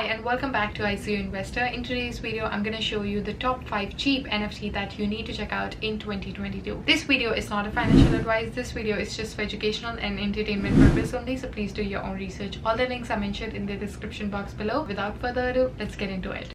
and welcome back to ICU Investor. In today's video, I'm going to show you the top 5 cheap NFT that you need to check out in 2022. This video is not a financial advice. This video is just for educational and entertainment purpose only, so please do your own research. All the links are mentioned in the description box below. Without further ado, let's get into it.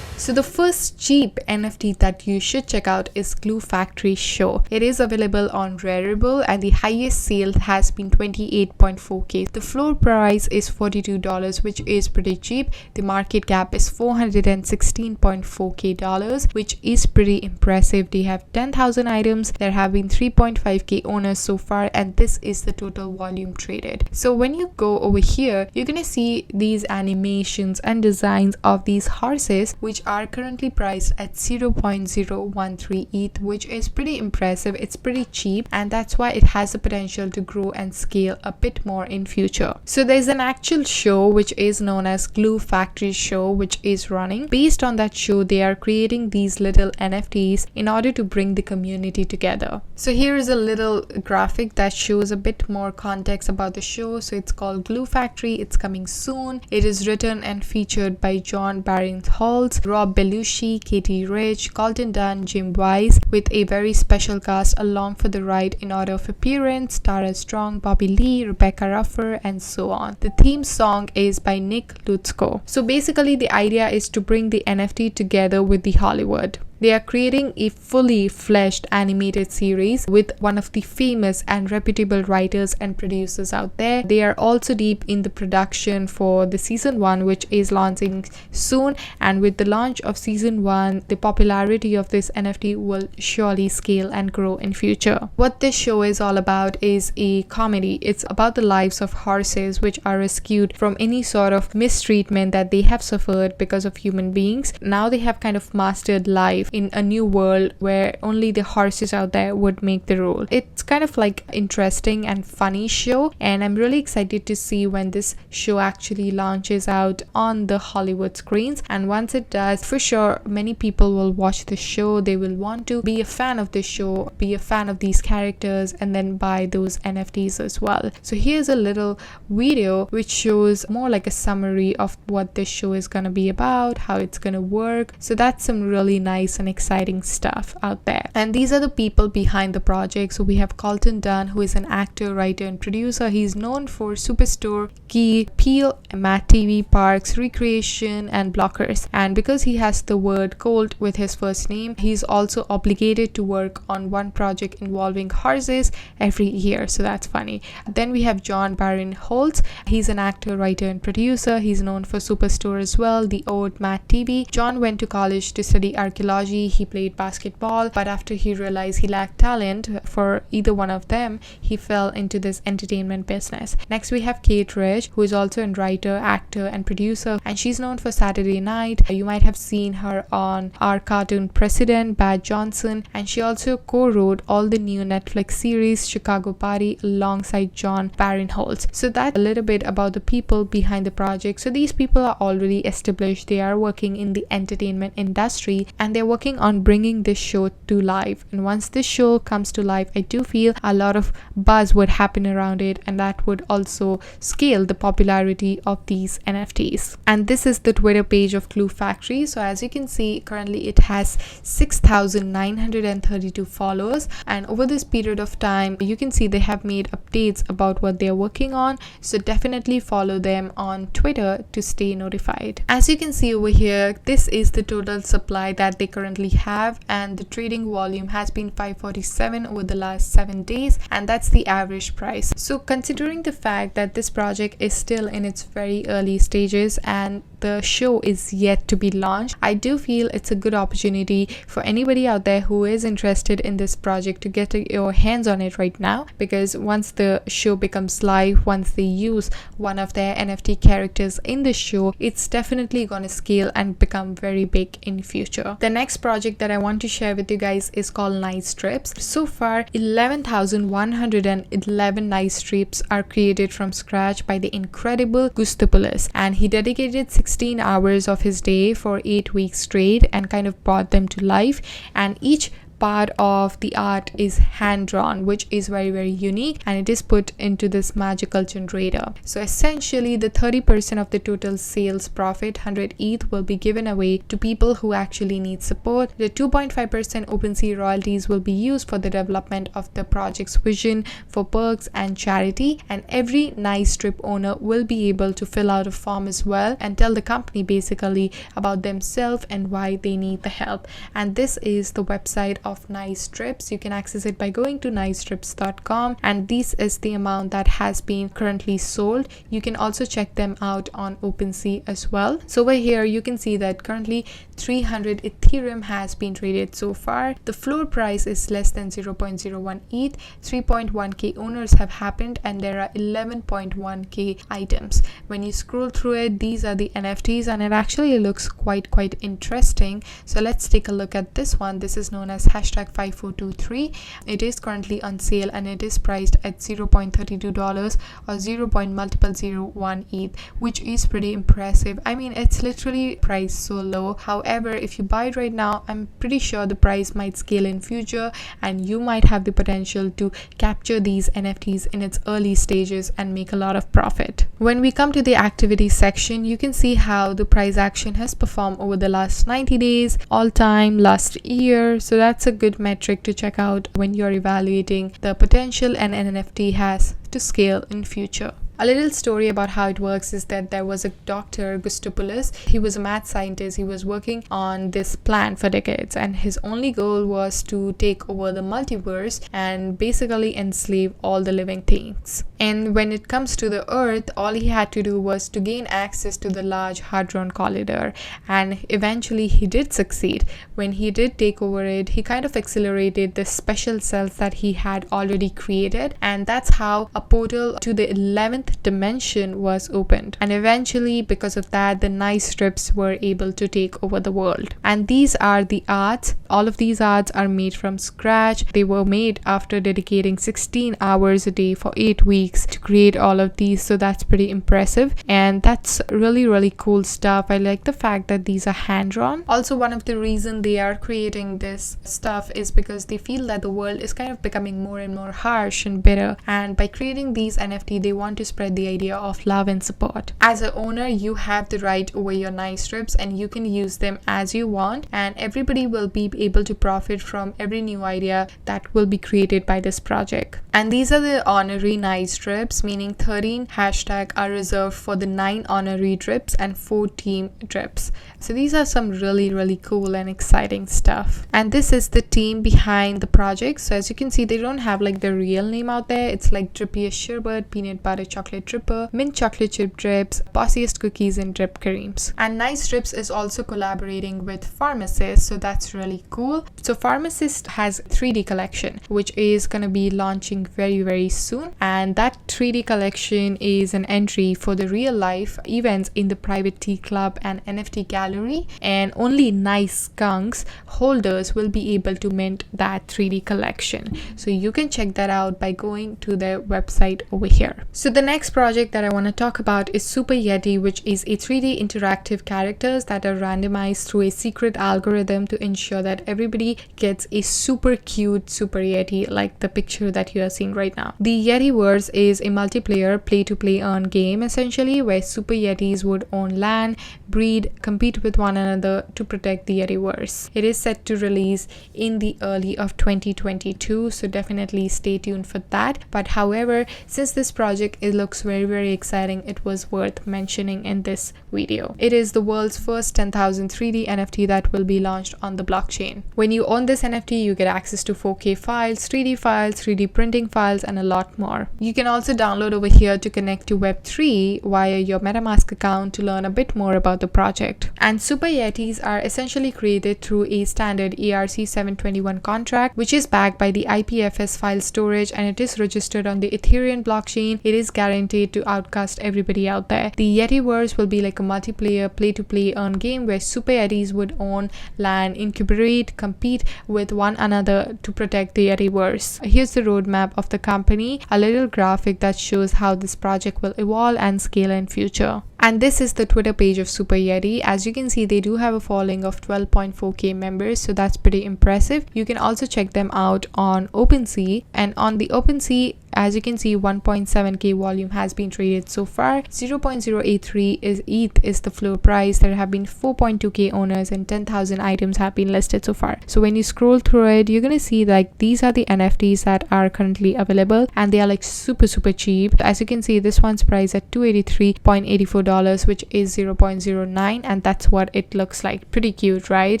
So the first cheap NFT that you should check out is Glue Factory Show. It is available on Rarible and the highest sale has been 28.4k. The floor price is $42, which is pretty cheap. The market cap is $416.4k dollars, which is pretty impressive. They have 10,000 items. There have been 3.5k owners so far, and this is the total volume traded. So when you go over here, you're gonna see these animations and designs of these horses, which are currently priced at 0.013 ETH, which is pretty impressive. It's pretty cheap, and that's why it has the potential to grow and scale a bit more in future. So there's an actual show which is known as Glue Factory Show, which is running. Based on that show, they are creating these little NFTs in order to bring the community together. So here is a little graphic that shows a bit more context about the show. So it's called Glue Factory. It's coming soon. It is written and featured by John Barinholtz, Rob Belushi, Katie Rich, Colton Dunn, Jim Wise, with a very special cast along for the ride in order of appearance: Tara Strong, Bobby Lee, Rebecca Ruffer, and so on. The theme song is by Nick Lutzko. So basically the idea is to bring the NFT together with the Hollywood. They are creating a fully fleshed animated series with one of the famous and reputable writers and producers out there. They are also deep in the production for the season 1, which is launching soon, and with the launch of season 1, the popularity of this NFT will surely scale and grow in future. What this show is all about is a comedy. It's about the lives of horses which are rescued from any sort of mistreatment that they have suffered because of human beings. Now they have kind of mastered life in a new world where only the horses out there would make the rule. It's kind of like interesting and funny show, and I'm really excited to see when this show actually launches out on the Hollywood screens. And once it does, for sure many people will watch the show. They will want to be a fan of the show, be a fan of these characters, and then buy those NFTs as well. So here's a little video which shows more like a summary of what this show is gonna be about, how it's gonna work. So that's some really nice and exciting stuff out there. And these are the people behind the project. So we have Colton Dunn, who is an actor, writer, and producer. He's known for Superstore, Key, Peel, Matt TV, Parks, Recreation, and Blockers. And because he has the word Colt with his first name, he's also obligated to work on one project involving horses every year. So that's funny. Then we have John Barinholtz. He's an actor, writer, and producer. He's known for Superstore as well, The Old, Matt TV. John went to college to study archaeology. He played basketball, but after he realized he lacked talent for either one of them, he fell into this entertainment business. Next we have Kate Rich, who is also a writer, actor, and producer, and she's known for Saturday Night. You might have seen her on Our Cartoon President, Bad Johnson, and she also co-wrote all the new Netflix series Chicago Party alongside John Barinholtz. So that's a little bit about the people behind the project. So these people are already established. They are working in the entertainment industry, and they're working on bringing this show to life. And once this show comes to life, I do feel a lot of buzz would happen around it, and that would also scale the popularity of these NFTs. And this is the Twitter page of Glue Factory. So as you can see, currently it has 6,932 followers, and over this period of time you can see they have made updates about what they're working on. So definitely follow them on Twitter to stay notified. As you can see over here, this is the total supply that they currently have, and the trading volume has been 547 over the last 7 days, and that's the average price. So considering the fact that this project is still in its very early stages and the show is yet to be launched, I do feel it's a good opportunity for anybody out there who is interested in this project to get your hands on it right now, because once the show becomes live, once they use one of their NFT characters in the show, it's definitely going to scale and become very big in future. The next project that I want to share with you guys is called Night Strips. So far 11,111 night strips are created from scratch by the incredible Gustopoulos, and he dedicated 16 hours of his day for 8 weeks straight and kind of brought them to life, and each part of the art is hand drawn, which is very unique, and it is put into this magical generator. So essentially the 30% of the total sales profit, 100 ETH, will be given away to people who actually need support. The 2.5% OpenSea royalties will be used for the development of the project's vision, for perks and charity, and every nice strip owner will be able to fill out a form as well and tell the company basically about themselves and why they need the help. And this is the website of Nice Strips. You can access it by going to nicestrips.com, and this is the amount that has been currently sold. You can also check them out on OpenSea as well. So over here you can see that currently 300 Ethereum has been traded so far. The floor price is less than 0.01 ETH. 3.1k owners have happened, and there are 11.1k items. When you scroll through it, these are the NFTs, and it actually looks quite interesting. So let's take a look at this one. This is known as #5423. It is currently on sale, and it is priced at $0.32 or 0.01 ETH, which is pretty impressive. I mean, it's literally priced so low. However, if you buy it right now, I'm pretty sure the price might scale in future, and you might have the potential to capture these NFTs in its early stages and make a lot of profit. When we come to the activity section, you can see how the price action has performed over the last 90 days, all time, last year. So that's a good metric to check out when you're evaluating the potential an NFT has to scale in future. A little story about how it works is that there was a Dr. Gustopoulos. He was a math scientist. He was working on this plan for decades, and his only goal was to take over the multiverse and basically enslave all the living things. And when it comes to the Earth, all he had to do was to gain access to the large Hadron Collider, and eventually he did succeed. When he did take over it, he kind of accelerated the special cells that he had already created, and that's how a portal to the 11th dimension was opened. And eventually, because of that, the Nice Strips were able to take over the world. And these are the arts. All of these arts are made from scratch. They were made after dedicating 16 hours a day for 8 weeks to create all of these. So that's pretty impressive, and that's really cool stuff. I like the fact that these are hand drawn. Also, one of the reasons they are creating this stuff is because they feel that the world is kind of becoming more and more harsh and bitter, and by creating these NFT, they want to spread the idea of love and support. As an owner, you have the right over your Nice Strips, and you can use them as you want, and everybody will be able to profit from every new idea that will be created by this project. And these are the honorary Nice Strips, meaning 13 hashtags are reserved for the 9 honorary trips and 4 team trips. So these are some really cool and exciting stuff. And this is the team behind the project. So as you can see, they don't have like the real name out there. It's like Drippiest Sherbet, Peanut Butter Chocolate Dripper, Mint Chocolate Chip Drips, Bossiest Cookies, and Drip Creams. And Nice Strips is also collaborating with Pharmacist, so that's really cool. So Pharmacist has 3D collection, which is going to be launching very soon, and that 3D collection is an entry for the real life events in the private tea club and NFT gallery, and only Nice Skunks holders will be able to mint that 3D collection. So you can check that out by going to their website over here. So the next project that I want to talk about is Super Yeti, which is a 3D interactive characters that are randomized through a secret algorithm to ensure that everybody gets a super cute Super Yeti like the picture that you are seeing right now. The Yetiverse is a multiplayer play-to-play earn game essentially, where Super Yetis would own land, breed, compete with one another to protect the Yetiverse. It is set to release in the early of 2022, so definitely stay tuned for that. But however, since this project it looks very exciting, it was worth mentioning in this video. It is the world's first 10,000 3D NFT that will be launched on the blockchain. When you own this NFT, you get access to 4K files, 3D printing files, and a lot more. You can also download over here to connect to Web3 via your MetaMask account to learn a bit more about the project. And Super Yetis are essentially created through a standard ERC-721 contract, which is backed by the IPFS file storage, and it is registered on the Ethereum blockchain. It is guaranteed to outcast everybody out there. The Yetiverse will be like a multiplayer play-to-play earn game where Super Yetis would own land, incubate, compete with one another to protect the Yetiverse. Here's the roadmap of the company, a little graphic that shows how this project will evolve and scale in future. And this is the Twitter page of Super Yeti. As you can see, they do have a following of 12.4k members, so that's pretty impressive. You can also check them out on OpenSea, and on the OpenSea, as you can see, 1.7k volume has been traded so far. 0.083 is ETH is the floor price. There have been 4.2k owners and 10,000 items have been listed so far. So when you scroll through it, you're gonna see like these are the NFTs that are currently available, and they are like super cheap. As you can see, this one's priced at $283.84, which is 0.09, and that's what it looks like. Pretty cute, right?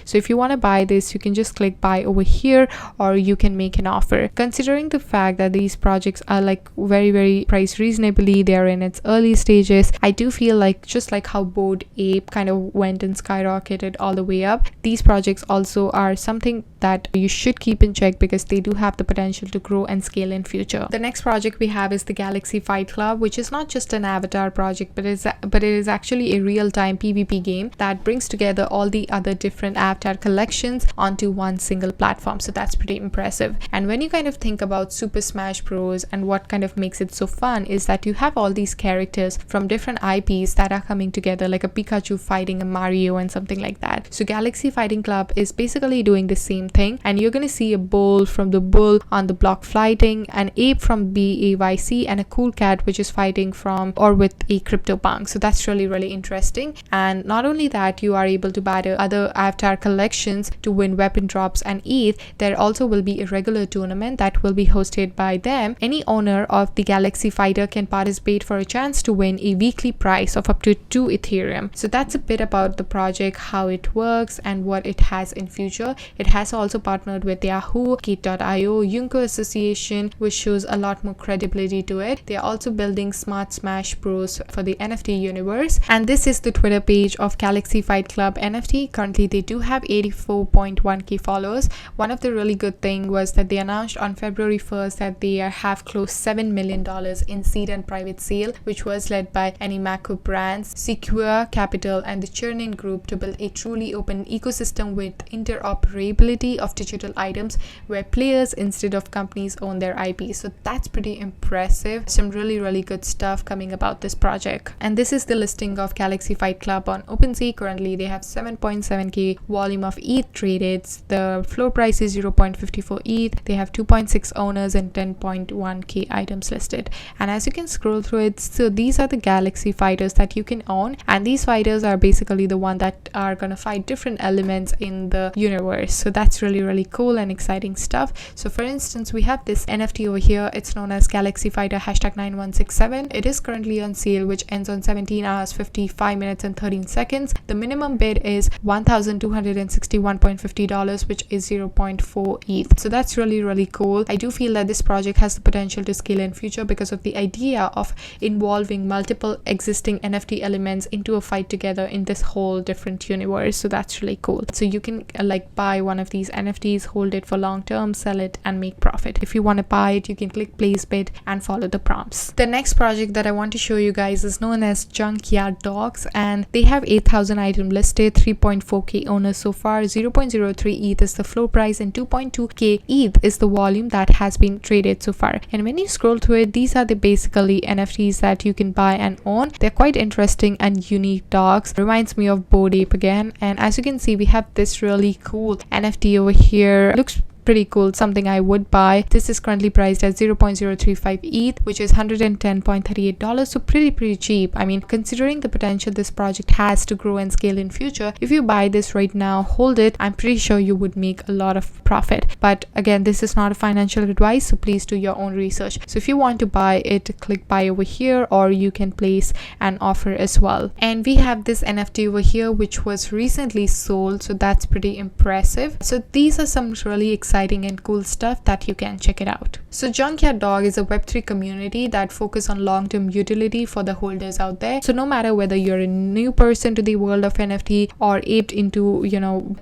So if you want to buy this, you can just click buy over here, or you can make an offer. Considering the fact that these projects are like very priced reasonably, they are in its early stages, I do feel like just like how Bored Ape kind of went and skyrocketed all the way up, these projects also are something that you should keep in check because they do have the potential to grow and scale in future. The next project we have is the Galaxy Fight Club, which is not just an avatar project, but it is actually a real-time PvP game that brings together all the other different avatar collections onto one single platform. So that's pretty impressive. And when you kind of think about Super Smash Bros. And what kind of makes it so fun is that you have all these characters from different IPs that are coming together, like a Pikachu fighting a Mario and something like that. So Galaxy Fighting Club is basically doing the same thing, and you're gonna see a bull from the bull on the block fighting, an ape from BAYC, and a cool cat which is fighting from or with a CryptoPunk. So that's really interesting. And not only that, you are able to buy the other avatar collections to win weapon drops and ETH. There also will be a regular tournament that will be hosted by them. Any owner of the Galaxy Fighter can participate for a chance to win a weekly prize of up to 2 Ethereum. So that's a bit about the project, how it works, and what it has in future. It has also partnered with Yahoo, Gate.io, Junko Association, which shows a lot more credibility to it. They are also building Smart Smash Bros for the NFT universe. And this is the Twitter page of Galaxy Fight Club NFT. Currently, they do have 84.1k followers. One of the really good thing was that they announced on February 1st that they have closed $7 million in seed and private sale, which was led by Animaco Brands, Sequoia Capital, and the Chernin Group to build a truly open ecosystem with interoperability of digital items where players instead of companies own their IP. So that's pretty impressive. Some really good stuff coming about this project. And this is the listing of Galaxy Fight Club on OpenSea. Currently, they have 7.7k volume of ETH traded. The floor price is 0.54 ETH. They have 2.6 owners and 10.1k items listed. And as you can scroll through it, so these are the Galaxy fighters that you can own, and these fighters are basically the one that are gonna fight different elements in the universe. So that's really cool and exciting stuff. So for instance, we have this NFT over here. It's known as Galaxy Fighter #9167. It is currently on sale, which ends on 17 hours 55 minutes and 13 seconds. The minimum bid is $1,261.50, which is 0.4 ETH. So that's really cool. I do feel that this project has the potential to scale in future because of the idea of involving multiple existing NFT elements into a fight together in this whole different universe. So that's really cool. So you can like buy one of these NFTs, hold it for long term, sell it, and make profit. If you want to buy it, you can click place bid and follow the prompts. The next project that I want to show you guys is known as Junkyard Dogs, and they have 8,000 items listed, 3.4k owners so far. 0.03 ETH is the floor price, and 2.2k ETH is the volume that has been traded so far. And when you scroll through it, these are the basically NFTs that you can buy and own. They're quite interesting and unique dogs. Reminds me of Bored Ape again. And as you can see, we have this really cool NFT over here. Looks pretty cool, something I would buy. This is currently priced at 0.035 ETH, which is $110.38. So pretty cheap. I mean, considering the potential this project has to grow and scale in future, if you buy this right now, hold it, I'm pretty sure you would make a lot of profit. But again, this is not a financial advice, so please do your own research. So if you want to buy it, click buy over here, or you can place an offer as well. And we have this NFT over here, which was recently sold, so that's pretty impressive. So these are some really exciting and cool stuff that you can check it out. So Junkyard Dog is a Web3 community that focus on long-term utility for the holders out there. So no matter whether you're a new person to the world of NFT or aped into,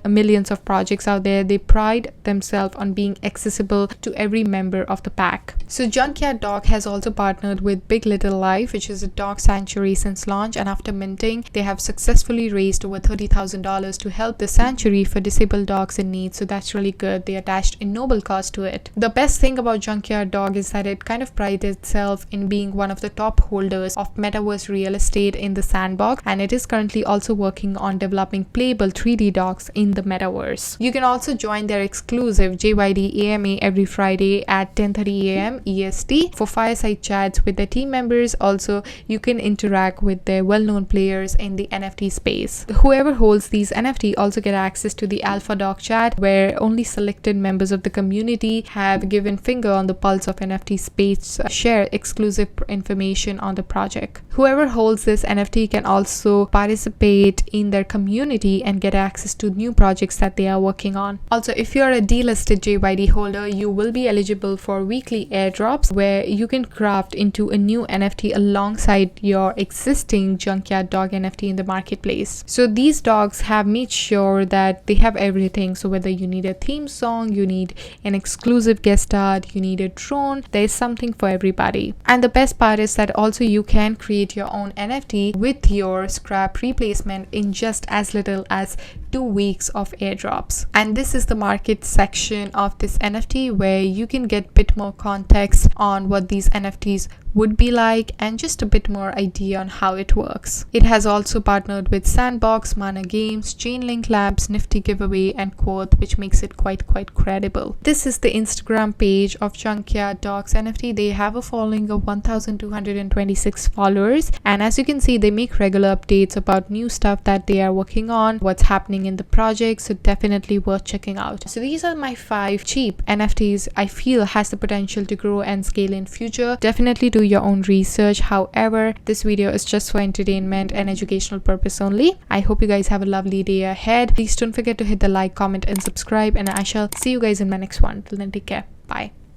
millions of projects out there, they pride themselves on being accessible to every member of the pack. So Junkyard Dog has also partnered with Big Little Life, which is a dog sanctuary since launch, and after minting, they have successfully raised over $30,000 to help the sanctuary for disabled dogs in need. So that's really good. They attach attached in noble cause to it. The best thing about Junkyard Dog is that it kind of prides itself in being one of the top holders of metaverse real estate in the sandbox, and it is currently also working on developing playable 3D dogs in the metaverse. You can also join their exclusive JYD AMA every Friday at 10:30 a.m. EST for fireside chats with their team members. Also, you can interact with their well-known players in the NFT space. Whoever holds these NFT also get access to the Alpha Dog chat, where only selected members of the community have given finger on the pulse of NFT space, share exclusive information on the project. Whoever holds this NFT can also participate in their community and get access to new projects that they are working on. Also, if you are a delisted JYD holder, you will be eligible for weekly airdrops where you can craft into a new NFT alongside your existing Junkyard Dog NFT in the marketplace. So these dogs have made sure that they have everything. So whether you need a theme song, you need an exclusive guest art, you need a drone, there's something for everybody. And the best part is that also you can create your own NFT with your scrap replacement in just as little as 2 weeks of airdrops. And this is the market section of this NFT, where you can get a bit more context on what these NFTs would be like and just a bit more idea on how it works. It has also partnered with Sandbox, Mana Games, Chainlink Labs, Nifty Giveaway and Quoth, which makes it quite credible. This is the Instagram page of Junkyard Dogs NFT. They have a following of 1,226 followers, and as you can see, they make regular updates about new stuff that they are working on, what's happening in the project, so definitely worth checking out. So these are my 5 cheap NFTs I feel has the potential to grow and scale in future. Definitely do your own research. However, this video is just for entertainment and educational purpose only. I hope you guys have a lovely day ahead. Please don't forget to hit the like, comment and subscribe, and I shall see you guys in my next one. Till then, take care. Bye.